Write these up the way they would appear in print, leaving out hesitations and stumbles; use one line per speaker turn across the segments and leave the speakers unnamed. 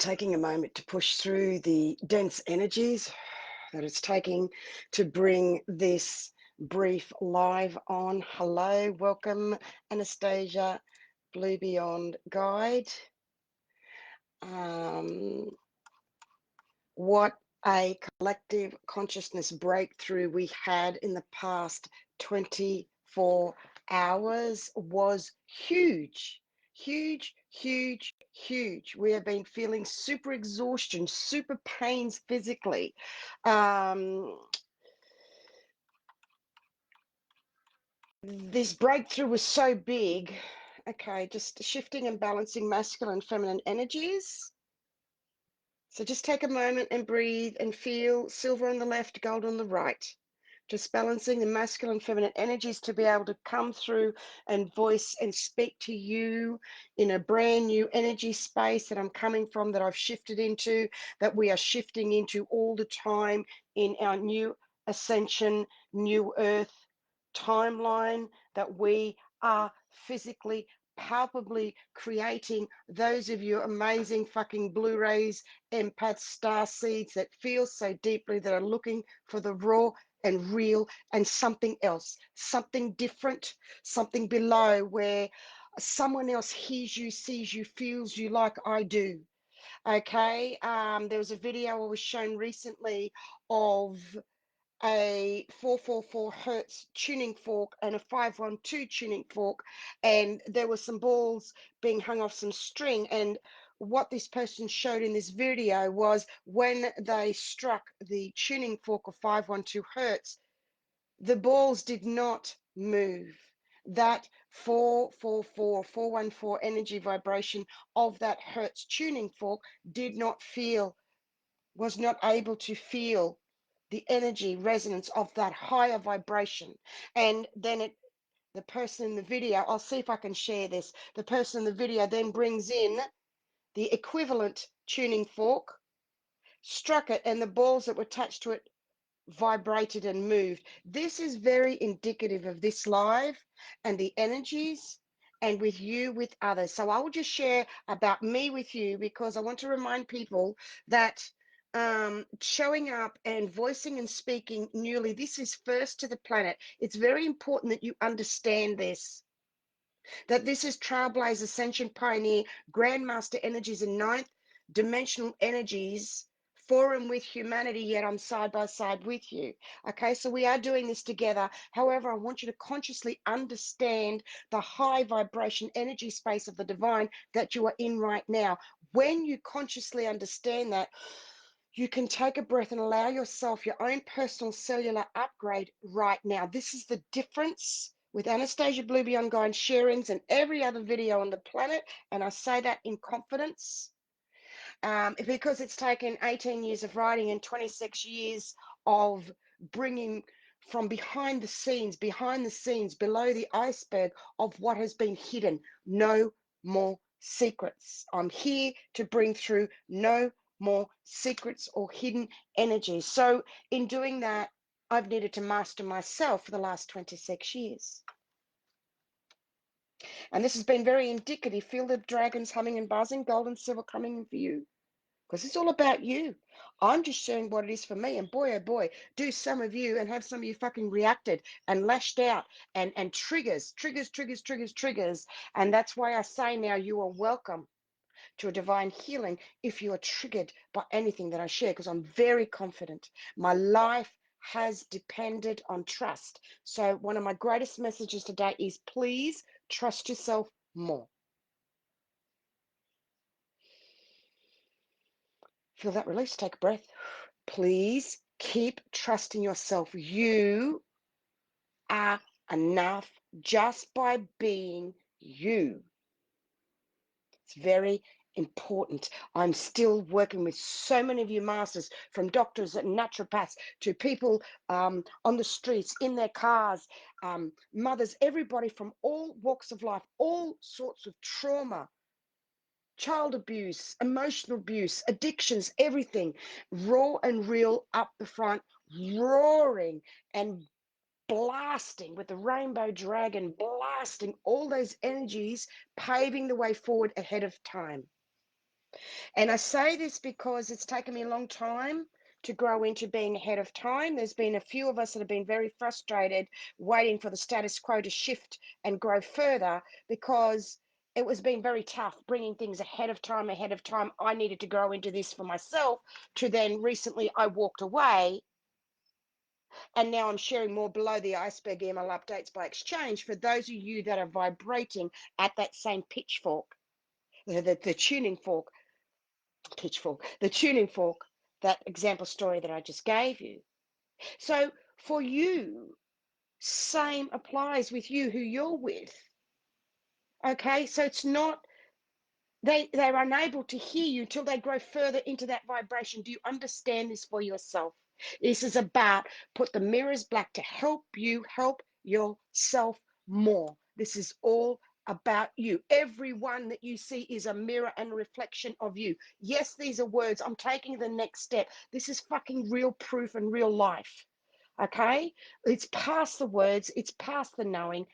taking a moment to push through the dense energies that it's taking to bring this brief live on. Hello, welcome, Anastacia, Blue Beyond Guide. What a collective consciousness breakthrough we had in the past 24 hours was huge. Huge, huge, huge. We have been feeling super exhaustion, super pains physically. This breakthrough was so big. Okay, just shifting and balancing masculine and feminine energies. So just take a moment and breathe and feel silver on the left, gold on the right. Just balancing the masculine and feminine energies to be able to come through and voice and speak to you in a brand new energy space that I'm coming from, that I've shifted into, that we are shifting into all the time in our new ascension, new earth timeline, that we are physically, palpably creating. Those of you amazing fucking Blu-rays, empaths, star seeds that feel so deeply, that are looking for the raw and real and something else, something different, something below, where someone else hears you, sees you, feels you like I do. Okay, there was a video I was shown recently of a 444 hertz tuning fork and a 512 tuning fork, and there were some balls being hung off some string, and what this person showed in this video was when they struck the tuning fork of 512 hertz, the balls did not move. That 444 414 energy vibration of that hertz tuning fork did not feel, was not able to feel the energy resonance of that higher vibration. And then the person in the video, I'll see if I can share this, the person in the video then brings in the equivalent tuning fork, struck it, and the balls that were attached to it vibrated and moved. This is very indicative of this live and the energies, and with you, with others. So I will just share about me with you, because I want to remind people that showing up and voicing and speaking newly, this is first to the planet. It's very important that you understand this, that this is Trailblazer, Ascension, Pioneer, GrandMaster energies and ninth dimensional energies for and with humanity, yet I'm side by side with you. Okay, so we are doing this together. However, I want you to consciously understand the high vibration energy space of the divine that you are in right now. When you consciously understand that, you can take a breath and allow yourself your own personal cellular upgrade right now. This is the difference with Anastacia Blue Beyond Guide sharings and every other video on the planet. And I say that in confidence, because it's taken 18 years of writing and 26 years of bringing from behind the scenes, below the iceberg of what has been hidden. No more secrets. I'm here to bring through no more secrets or hidden energies. So in doing that, I've needed to master myself for the last 26 years. And this has been very indicative. Feel the dragons humming and buzzing, gold and silver coming in for you, because it's all about you. I'm just sharing what it is for me. And boy, oh boy, do some of you, and have some of you fucking reacted and lashed out and triggers. And that's why I say now, you are welcome to a divine healing if you are triggered by anything that I share, because I'm very confident. My life has depended on trust. So one of my greatest messages today is, please trust yourself more. Feel that release, take a breath. Please keep trusting yourself. You are enough just by being you. It's very important. I'm still working with so many of you masters, from doctors and naturopaths to people on the streets, in their cars, mothers, everybody from all walks of life, all sorts of trauma, child abuse, emotional abuse, addictions, everything, raw and real up the front, roaring and blasting with the rainbow dragon, blasting all those energies, paving the way forward ahead of time. And I say this because it's taken me a long time to grow into being ahead of time. There's been a few of us that have been very frustrated, waiting for the status quo to shift and grow further, because it was being very tough bringing things ahead of time, ahead of time. I needed to grow into this for myself, to then recently I walked away. And now I'm sharing more below the iceberg email updates by exchange for those of you that are vibrating at that same pitchfork, the tuning fork, the tuning fork, that example story that I just gave you. So for you, same applies with you, who you're with. Okay, so it's not, they're unable to hear you till they grow further into that vibration. Do you understand this for yourself? This is about put the mirrors black to help you help yourself more. This is all about you. Everyone that you see is a mirror and a reflection of you. Yes, these are words. I'm taking the next step. This is fucking real proof and real life. Okay, it's past the words, it's past the knowing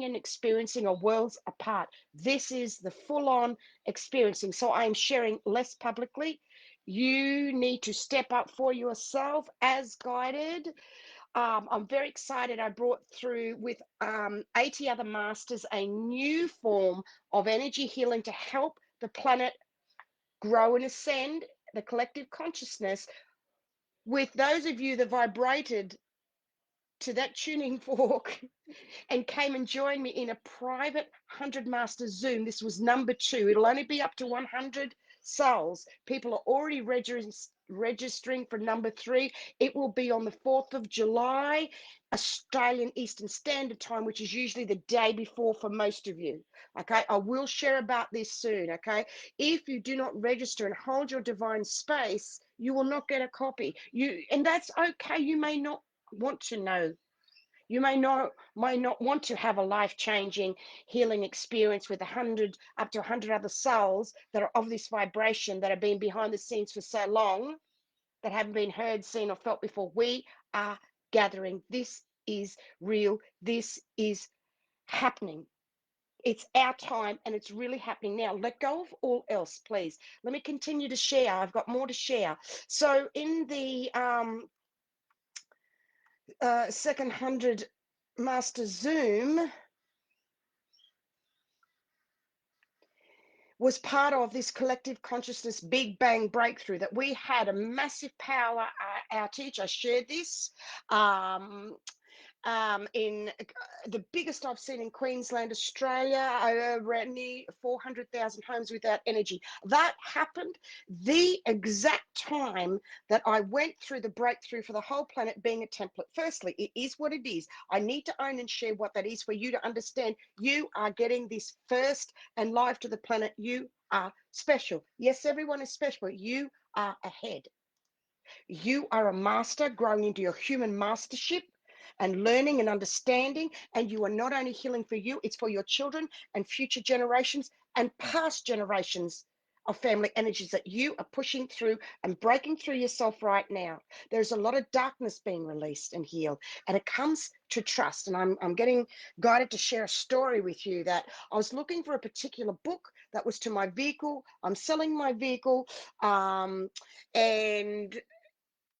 and experiencing are worlds apart. This is the full-on experiencing. So I am sharing less publicly. You need to step up for yourself as guided. I'm very excited. I brought through with 80 other masters a new form of energy healing to help the planet grow and ascend, the collective consciousness. With those of you that vibrated to that tuning fork and came and joined me in a private 100 Master Zoom. This was number 2. It'll only be up to 100 souls. People are already registering for number 3. It will be on the 4th of July, Australian Eastern Standard Time, which is usually the day before for most of you. Okay, I will share about this soon. Okay, if you do not register and hold your divine space, you will not get a copy. And that's okay. You may not want to know. You might not want to have a life-changing healing experience with 100 up to 100 other souls that are of this vibration, that have been behind the scenes for so long, that haven't been heard, seen, or felt before. We are gathering. This is real. This is happening. It's our time, and it's really happening now. Let go of all else, please. Let me continue to share. I've got more to share. So in the second 100 Master Zoom, was part of this collective consciousness big bang breakthrough, that we had a massive power outage. I shared this um, in the biggest I've seen in Queensland, Australia, around near 400,000 homes without energy. That happened the exact time that I went through the breakthrough for the whole planet being a template. Firstly, it is what it is. I need to own and share what that is for you to understand. You are getting this first and live to the planet. You are special. Yes, everyone is special, but you are ahead. You are a master growing into your human mastership and learning and understanding. And you are not only healing for you, it's for your children and future generations and past generations of family energies that you are pushing through and breaking through yourself right now. There's a lot of darkness being released and healed, and it comes to trust. And I'm getting guided to share a story with you, that I was looking for a particular book that was to my vehicle. I'm selling my vehicle, and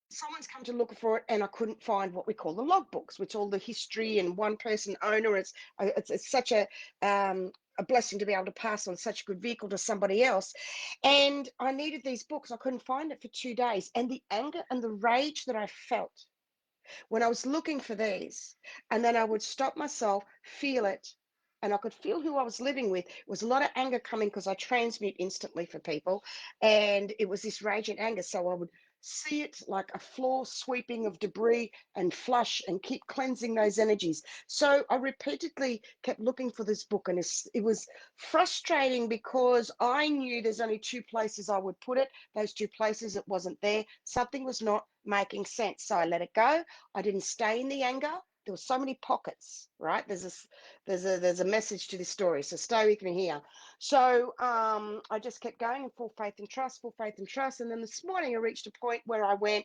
someone's come to look for it, and I couldn't find what we call the logbooks, which all the history and one person owner. It's such a blessing to be able to pass on such a good vehicle to somebody else. And I needed these books. I couldn't find it for 2 days. And the anger and the rage that I felt when I was looking for these, and then I would stop myself, feel it, and I could feel who I was living with. It was a lot of anger coming, because I transmute instantly for people, and it was this rage and anger. So I would see it like a floor sweeping of debris and flush and keep cleansing those energies. So I repeatedly kept looking for this book, and it was frustrating, because I knew there's only 2 places I would put it. Those 2 places, it wasn't there. Something was not making sense. So I let it go. I didn't stay in the anger. There were so many pockets, right? There's a message to this story. So stay with me here. So I just kept going in full faith and trust, full faith and trust. And then this morning I reached a point where I went,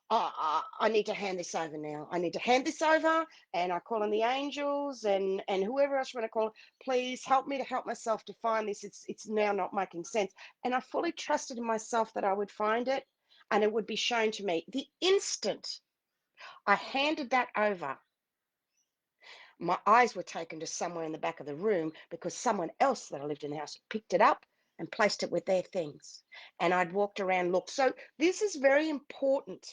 I need to hand this over now. I need to hand this over, and I call on the angels and whoever else you want to call. Please help me to help myself to find this. It's now not making sense. And I fully trusted in myself that I would find it, and it would be shown to me. The instant I handed that over, my eyes were taken to somewhere in the back of the room because someone else that I lived in the house picked it up and placed it with their things. And I'd walked around, looked. So this is very important.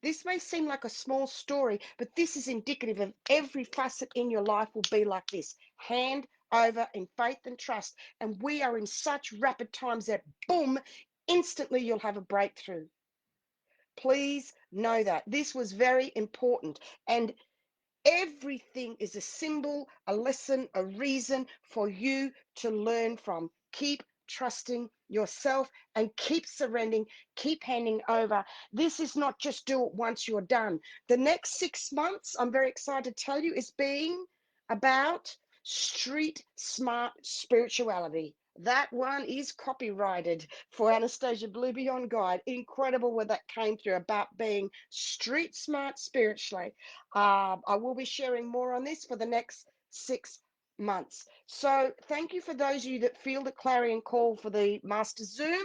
This may seem like a small story, but this is indicative of every facet in your life will be like this. Hand over in faith and trust. And we are in such rapid times that, boom, instantly you'll have a breakthrough. Please know that. This was very important. And everything is a symbol, a lesson, a reason for you to learn from. Keep trusting yourself and keep surrendering, keep handing over. This is not just do it once you're done. The next 6 months, I'm very excited to tell you, is being about street smart spirituality. That one is copyrighted for Anastacia Blue Beyond Guide. Incredible where that came through about being street smart spiritually. I will be sharing more on this for the next 6 months. So thank you for those of you that feel the clarion call for the Master Zoom.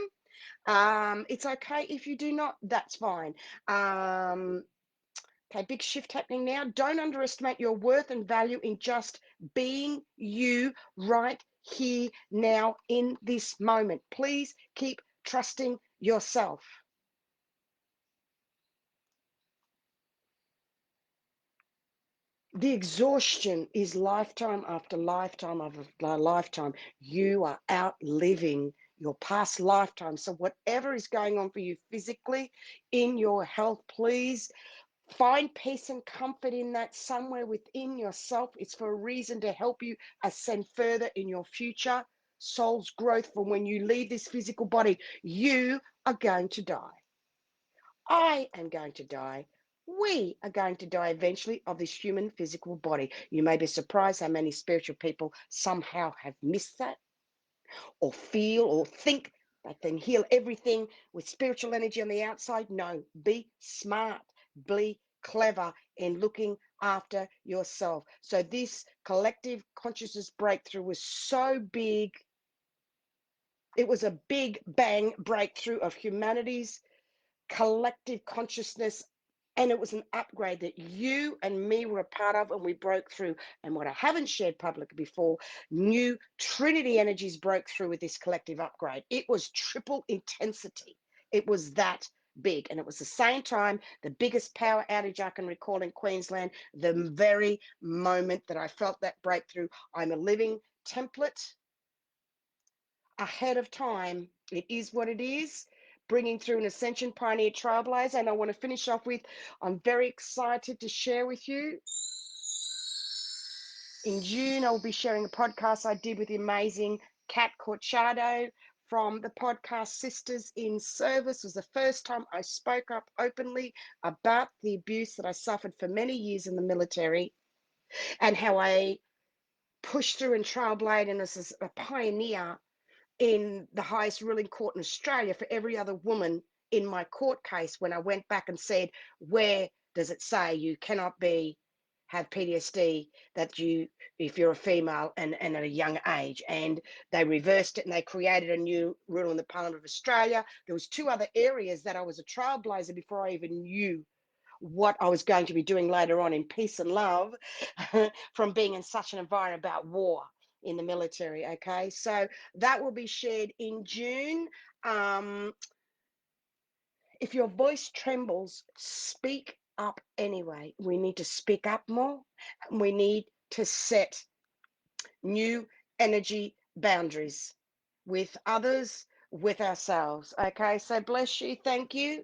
It's okay if you do not, that's fine. Okay, big shift happening now. Don't underestimate your worth and value in just being you right here now in this moment. Please keep trusting yourself. The exhaustion is lifetime after lifetime after lifetime. You are outliving your past lifetime. So whatever is going on for you physically, in your health, please find peace and comfort in that somewhere within yourself. It's for a reason to help you ascend further in your future soul's growth. From when you leave this physical body, you are going to die. I am going to die. We are going to die eventually of this human physical body. You may be surprised how many spiritual people somehow have missed that, or feel or think they can heal everything with spiritual energy on the outside. No, be smart, be clever in looking after yourself. So this collective consciousness breakthrough was so big. It was a big bang breakthrough of humanity's collective consciousness, and it was an upgrade that you and me were a part of, and we broke through. And what I haven't shared publicly before, new Trinity energies broke through with this collective upgrade. It was triple intensity. It was that big, and it was the same time the biggest power outage I can recall in Queensland. The very moment that I felt that breakthrough, I'm a living template ahead of time. It is what it is, bringing through an Ascension Pioneer Trailblazer. And I want to finish off with, I'm very excited to share with you. In June, I will be sharing a podcast I did with the amazing Kat Corchado from the podcast Sisters in Service. It was the first time I spoke up openly about the abuse that I suffered for many years in the military and how I pushed through and trailblazed and as a pioneer in the highest ruling court in Australia for every other woman in my court case when I went back and said, where does it say you cannot have PTSD that you, if you're a female and at a young age? And they reversed it and they created a new rule in the Parliament of Australia. There was 2 other areas that I was a trailblazer before I even knew what I was going to be doing later on in peace and love from being in such an environment about war in the military. Okay, so that will be shared in June. If your voice trembles, speak up anyway. We need to speak up more. We need to set new energy boundaries with others, with ourselves. Okay, so bless you. Thank you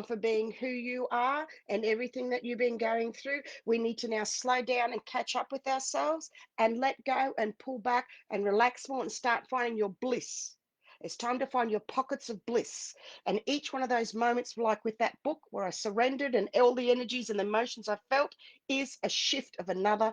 for being who you are and everything that you've been going through. We need to now slow down and catch up with ourselves and let go and pull back and relax more and start finding your bliss. It's time to find your pockets of bliss. And each one of those moments, like with that book where I surrendered and all the energies and emotions I felt, is a shift of another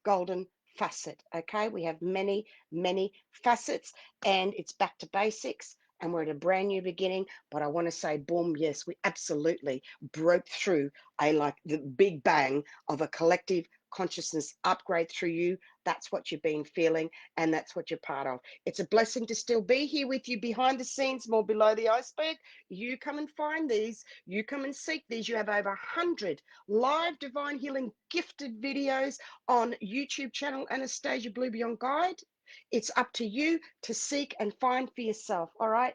golden facet. Okay, we have many, many facets, and it's back to basics. and we're at a brand new beginning. But I want to say, boom, yes, we absolutely broke through the big bang of a collective consciousness upgrade through you. That's what you've been feeling, and that's what you're part of. It's a blessing to still be here with you behind the scenes, more below the iceberg. You come and find these. You come and seek these. You have over 100 live divine healing gifted videos on YouTube channel Anastacia Blue Beyond Guide. It's up to you to seek and find for yourself. All right.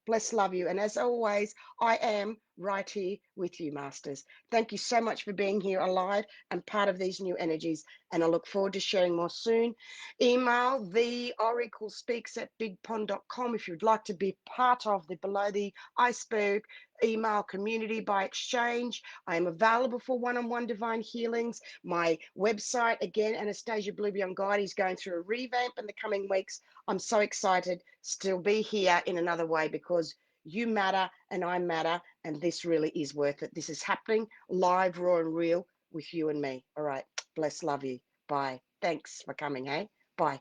Bless, love you. And as always, I am right here with you, Masters. Thank you so much for being here alive and part of these new energies. And I look forward to sharing more soon. Email theoraclespeaks@bigpond.com if you'd like to be part of the Below the Iceberg email community by exchange. I am available for one-on-one divine healings. My website, again, Anastacia Blue Beyond Guide, is going through a revamp in the coming weeks. I'm so excited to be here in another way because you matter and I matter, and this really is worth it. This is happening live, raw and real with you and me. All right. Bless, love you. Bye. Thanks for coming, hey? Bye.